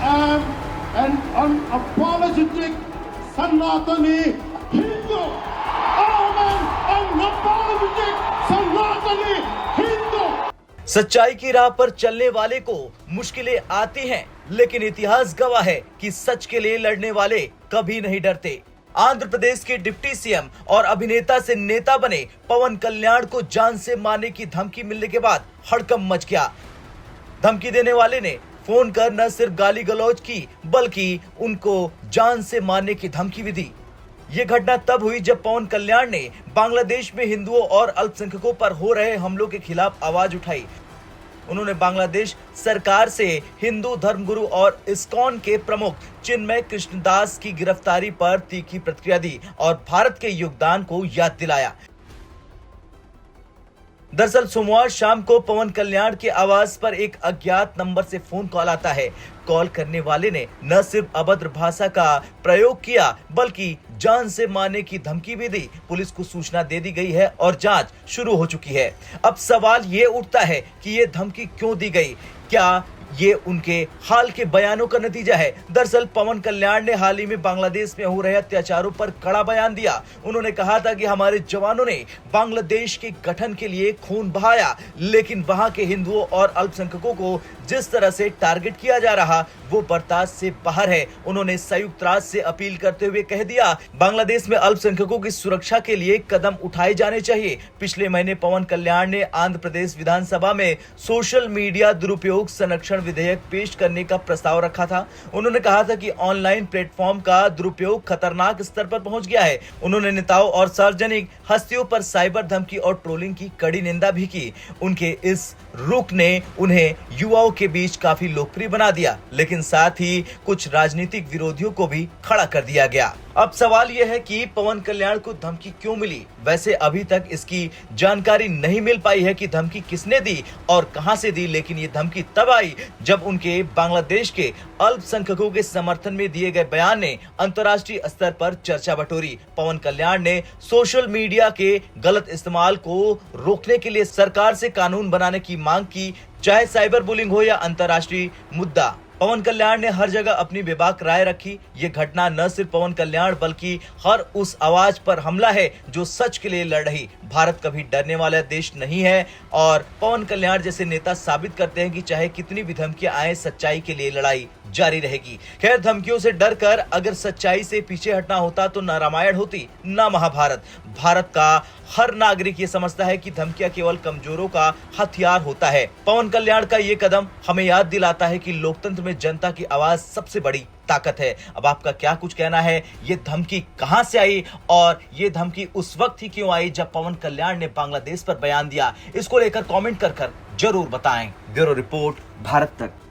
am an unapologetic Sanatani Hindu. I am an unapologetic Sanatani Hindu. सच्चाई की राह पर चलने वाले को मुश्किलें आती हैं, लेकिन इतिहास गवाह है कि सच के लिए लड़ने वाले कभी नहीं डरते। आंध्र प्रदेश के डिप्टी सीएम और अभिनेता से नेता बने पवन कल्याण को जान से मारने की धमकी मिलने के बाद हड़कंप मच गया। धमकी देने वाले ने फोन कर न सिर्फ गाली गलौज की, बल्कि उनको जान से मारने की धमकी भी दी। ये घटना तब हुई जब पवन कल्याण ने बांग्लादेश में हिंदुओं और अल्पसंख्यकों पर हो रहे हमलों के खिलाफ आवाज उठाई। उन्होंने बांग्लादेश सरकार से हिंदू धर्मगुरु और इस्कॉन के प्रमुख चिन्मय कृष्णदास की गिरफ्तारी पर तीखी प्रतिक्रिया दी और भारत के योगदान को याद दिलाया। दरअसल सोमवार शाम को पवन कल्याण के आवास पर एक अज्ञात नंबर से फोन कॉल आता है। कॉल करने वाले ने न सिर्फ अभद्र भाषा का प्रयोग किया, बल्कि जान से मारने की धमकी भी दी। पुलिस को सूचना दे दी गई है और जांच शुरू हो चुकी है। अब सवाल ये उठता है कि ये धमकी क्यों दी गई? क्या ये उनके हाल के बयानों का नतीजा है? दरअसल पवन कल्याण ने हाल ही में बांग्लादेश में हो रहे अत्याचारों पर कड़ा बयान दिया। उन्होंने कहा था कि हमारे जवानों ने बांग्लादेश के गठन के लिए खून बहाया, लेकिन वहां के हिंदुओं और अल्पसंख्यकों को जिस तरह से टारगेट किया जा रहा वो बर्दाश्त से बाहर है। उन्होंने संयुक्त राष्ट्र से अपील करते हुए कह दिया, बांग्लादेश में अल्पसंख्यकों की सुरक्षा के लिए कदम उठाए जाने चाहिए। पिछले महीने पवन कल्याण ने आंध्र प्रदेश विधानसभा में सोशल मीडिया दुरुपयोग संरक्षण विधेयक पेश करने का प्रस्ताव रखा था। उन्होंने कहा था कि ऑनलाइन प्लेटफॉर्म का दुरुपयोग खतरनाक स्तर पर पहुंच गया है। उन्होंने नेताओं और सार्वजनिक हस्तियों पर साइबर धमकी और ट्रोलिंग की कड़ी निंदा भी की। उनके इस रुख ने उन्हें युवाओं के बीच काफी लोकप्रिय बना दिया, लेकिन साथ ही कुछ राजनीतिक विरोधियों को भी खड़ा कर दिया गया। अब सवाल यह है कि पवन कल्याण को धमकी क्यों मिली? वैसे अभी तक इसकी जानकारी नहीं मिल पाई है कि धमकी किसने दी और कहां से दी, लेकिन ये धमकी तब आई जब उनके बांग्लादेश के अल्पसंख्यकों के समर्थन में दिए गए बयान ने अंतर्राष्ट्रीय स्तर पर चर्चा बटोरी। पवन कल्याण ने सोशल मीडिया के गलत इस्तेमाल को रोकने के लिए सरकार से कानून बनाने की मांग की, चाहे साइबर बुलिंग हो या अंतर्राष्ट्रीय मुद्दा। पवन कल्याण ने हर जगह अपनी बेबाक राय रखी। ये घटना न सिर्फ पवन कल्याण बल्कि हर उस आवाज पर हमला है जो सच के लिए लड़ रही। भारत कभी डरने वाला देश नहीं है और पवन कल्याण जैसे नेता साबित करते हैं कि चाहे कितनी भी धमकियां आए, सच्चाई के लिए लड़ाई जारी रहेगी। खैर, धमकियों से डरकर अगर सच्चाई से पीछे हटना होता तो न रामायण होती न महाभारत। भारत का हर नागरिक ये समझता है कि धमकियां केवल कमजोरों का हथियार होता है। पवन कल्याण का ये कदम हमें याद दिलाता है कि लोकतंत्र में जनता की आवाज सबसे बड़ी ताकत है। अब आपका क्या कुछ कहना है? ये धमकी कहां से आई और ये धमकी उस वक्त ही क्यों आई जब पवन कल्याण ने बांग्लादेश पर बयान दिया? इसको लेकर कमेंट कर जरूर बताएं। ब्यूरो रिपोर्ट, भारत तक।